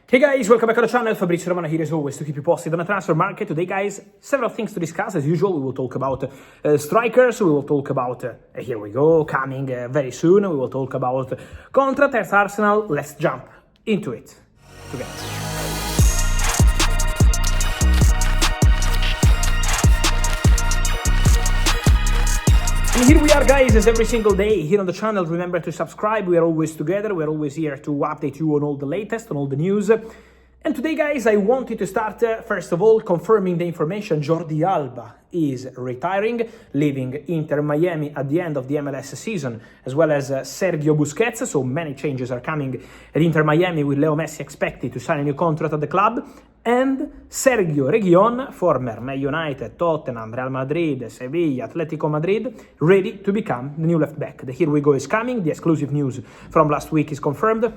Hey guys, welcome back to the channel. Fabrizio Romano here as always to keep you posted on the transfer market. Today guys, several things to discuss. As usual, we will talk about strikers, we will talk about, here we go, coming very soon. We will talk about contract at Arsenal. Let's jump into it together. And here we are guys, as every single day here on the channel. Remember to subscribe, we are always together, we are always here to update you on all the latest, on all the news. And today guys, I wanted to start first of all confirming the information. Jordi Alba is retiring, leaving Inter Miami at the end of the MLS season, as well as Sergio Busquets, so many changes are coming at Inter Miami with Leo Messi expected to sign a new contract at the club. And Sergio Reguilón, former Man United, Tottenham, Real Madrid, Sevilla, Atletico Madrid, ready to become the new left back. The Here We Go is coming. The exclusive news from last week is confirmed.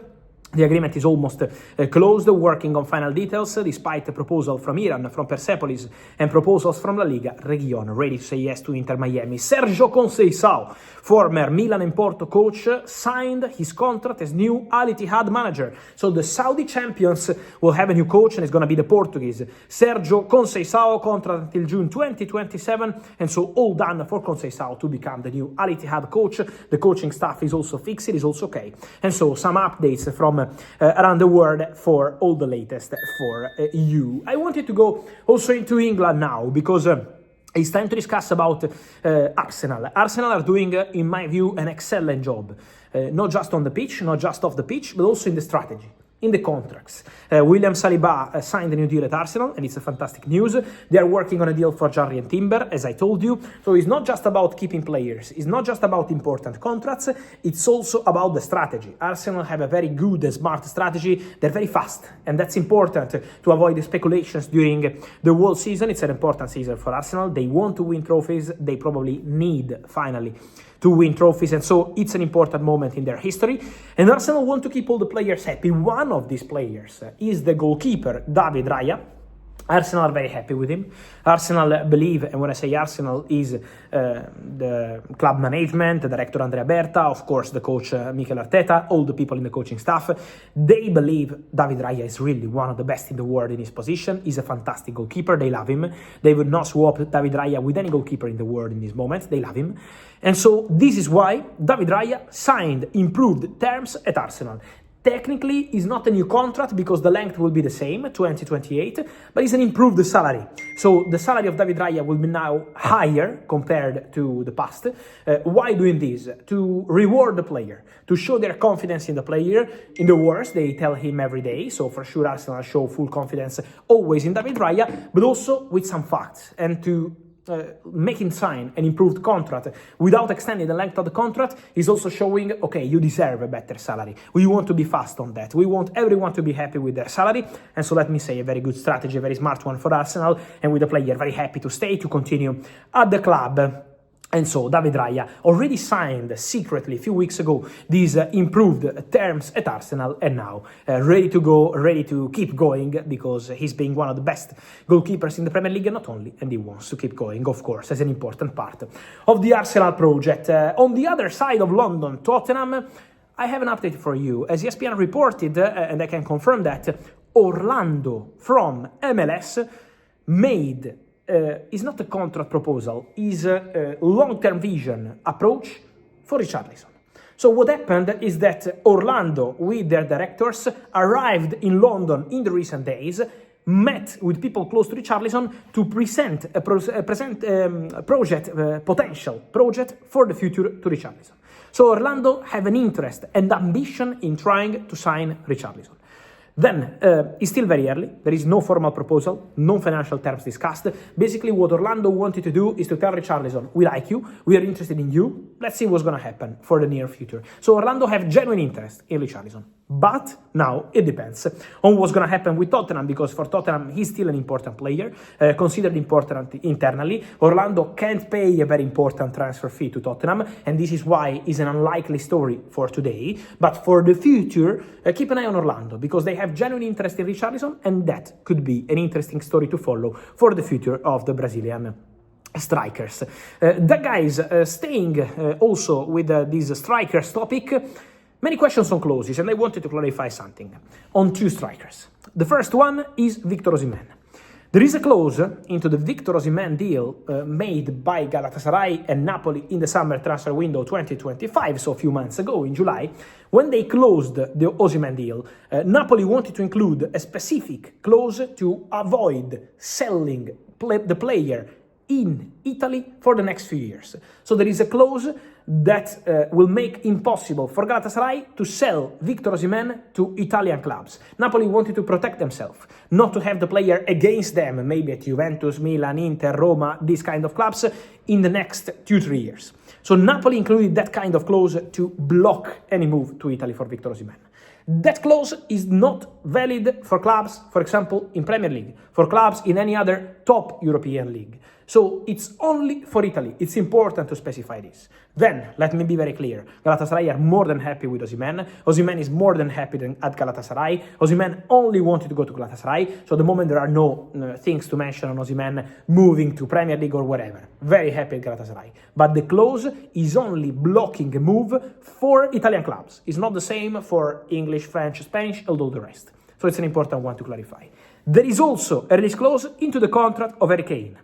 The agreement is almost closed, working on final details, despite a proposal from Iran, from Persepolis, and proposals from La Liga. Reguilón ready to say yes to Inter Miami. Sérgio Conceição, former Milan and Porto coach, signed his contract as new Al-Ittihad manager. So the Saudi champions will have a new coach, and it's going to be the Portuguese Sérgio Conceição, contract until June 2027. And so all done for Conceição to become the new Al-Ittihad coach. The coaching staff is also fixed, it is also okay. And so some updates from around the world for all the latest for you. I wanted to go also into England now because it's time to discuss about Arsenal. Arsenal are doing, in my view, an excellent job. Not just on the pitch, not just off the pitch, but also in the strategy, in the contracts. William Saliba signed a new deal at Arsenal, and it's a fantastic news. They are working on a deal for Jordi and Timber, as I told you. So it's not just about keeping players. It's not just about important contracts. It's also about the strategy. Arsenal have a very good and smart strategy. They're very fast, and that's important to avoid the speculations during the whole season. It's an important season for Arsenal. They want to win trophies. They probably need, finally, to win trophies, and so it's an important moment in their history. And Arsenal want to keep all the players happy. One of these players is the goalkeeper, David Raya. Arsenal are very happy with him. Arsenal believe, and when I say Arsenal, is the club management, the director Andrea Berta, of course the coach Mikel Arteta, all the people in the coaching staff. They believe David Raya is really one of the best in the world in his position. He's a fantastic goalkeeper. They love him. They would not swap David Raya with any goalkeeper in the world in this moment. They love him. And so this is why David Raya signed improved terms at Arsenal. Technically, it's not a new contract because the length will be the same, 2028, but it's an improved salary. So the salary of David Raya will be now higher compared to the past. Why doing this? To reward the player, to show their confidence in the player. In the worst, they tell him every day. So for sure, Arsenal show full confidence always in David Raya, but also with some facts, and to make him sign an improved contract without extending the length of the contract is also showing, okay, you deserve a better salary. We want to be fast on that. We want everyone to be happy with their salary. And so let me say, a very good strategy, a very smart one for Arsenal, and with the player very happy to stay, to continue at the club. And so David Raya already signed secretly a few weeks ago these improved terms at Arsenal, and now ready to go, ready to keep going, because he's being one of the best goalkeepers in the Premier League, and not only, and he wants to keep going, of course, as an important part of the Arsenal project. On the other side of London, Tottenham, I have an update for you. As ESPN reported, and I can confirm that, Orlando from MLS made is not a contract proposal, is a long-term vision approach for Richarlison. So what happened is that Orlando, with their directors, arrived in London in the recent days, met with people close to Richarlison to present a potential project for the future to Richarlison. So Orlando have an interest and ambition in trying to sign Richarlison. Then, it's still very early. There is no formal proposal, no financial terms discussed. Basically, what Orlando wanted to do is to tell Richarlison, we like you, we are interested in you, let's see what's going to happen for the near future. So Orlando have genuine interest in Richarlison. But now it depends on what's going to happen with Tottenham, because for Tottenham, he's still an important player, considered important internally. Orlando can't pay a very important transfer fee to Tottenham, and this is why it's an unlikely story for today. But for the future, keep an eye on Orlando, because they have genuine interest in Richarlison, and that could be an interesting story to follow for the future of the Brazilian strikers. The guys staying also with this strikers topic. Many questions on clauses, and I wanted to clarify something on two strikers. The first one is Victor Osimhen. There is a clause into the Victor Osimhen deal made by Galatasaray and Napoli in the summer transfer window 2025, so a few months ago in July, when they closed the Osimhen deal. Napoli wanted to include a specific clause to avoid selling the player in Italy for the next few years. So there is a clause that will make impossible for Galatasaray to sell Victor Osimhen to Italian clubs. Napoli wanted to protect themselves, not to have the player against them, maybe at Juventus, Milan, Inter, Roma, these kind of clubs, in the next 2-3 years. So Napoli included that kind of clause to block any move to Italy for Victor Osimhen. That clause is not valid for clubs, for example, in Premier League, for clubs in any other top European league. So it's only for Italy. It's important to specify this. Then, let me be very clear. Galatasaray are more than happy with Osimhen. Osimhen is more than happy at Galatasaray. Osimhen only wanted to go to Galatasaray. So at the moment there are no things to mention on Osimhen moving to Premier League or whatever. Very happy at Galatasaray. But the clause is only blocking a move for Italian clubs. It's not the same for English, French, Spanish, and all the rest. So it's an important one to clarify. There is also a release clause into the contract of Harry Kane.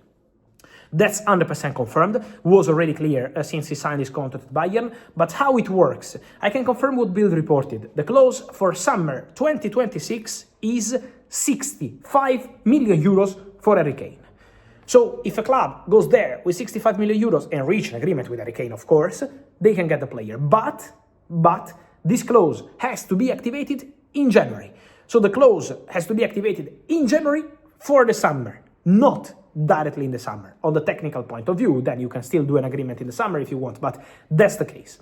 That's 100% confirmed, was already clear since he signed his contract at Bayern, but how it works? I can confirm what Bild reported. The clause for summer 2026 is 65 million euros for Harry Kane. So if a club goes there with 65 million euros and reach an agreement with Harry Kane, of course, they can get the player. But this clause has to be activated in January. So the clause has to be activated in January for the summer, not directly in the summer. On the technical point of view, then you can still do an agreement in the summer if you want, but that's the case.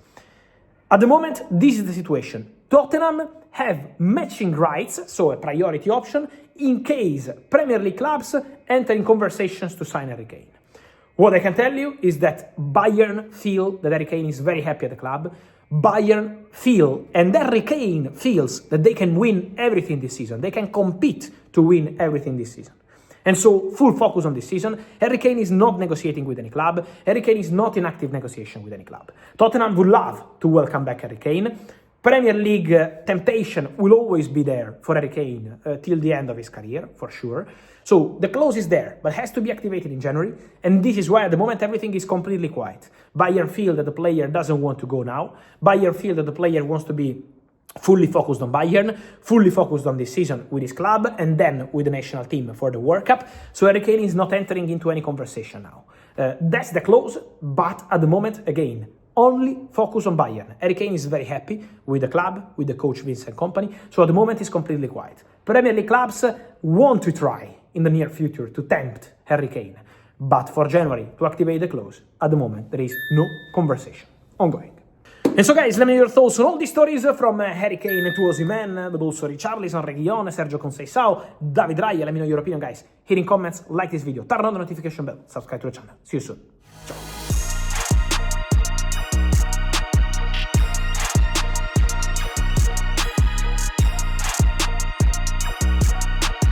At the moment, this is the situation. Tottenham have matching rights, so a priority option, in case Premier League clubs enter in conversations to sign Harry Kane. What I can tell you is that Bayern feel that Harry Kane is very happy at the club. Bayern feel, and Harry Kane feels, that they can win everything this season. They can compete to win everything this season. And so, full focus on this season. Harry Kane is not negotiating with any club. Harry Kane is not in active negotiation with any club. Tottenham would love to welcome back Harry Kane. Premier League temptation will always be there for Harry Kane till the end of his career, for sure. So the clause is there, but has to be activated in January. And this is why at the moment everything is completely quiet. Bayern feel that the player doesn't want to go now. Bayern feel that the player wants to be fully focused on Bayern, fully focused on this season with his club, and then with the national team for the World Cup. So Harry Kane is not entering into any conversation now. That's the clause, but at the moment, again, only focus on Bayern. Harry Kane is very happy with the club, with the coach Vincent company, so at the moment it's completely quiet. Premier League clubs want to try in the near future to tempt Harry Kane, but for January to activate the clause, at the moment there is no conversation ongoing. And so guys, let me know your thoughts on all these stories from Harry Kane to Osimhen, but also Richarlison, Reguilón, Sérgio Conceição, David Raya. Let me know your opinion, guys, here in comments, like this video, turn on the notification bell, subscribe to the channel. See you soon.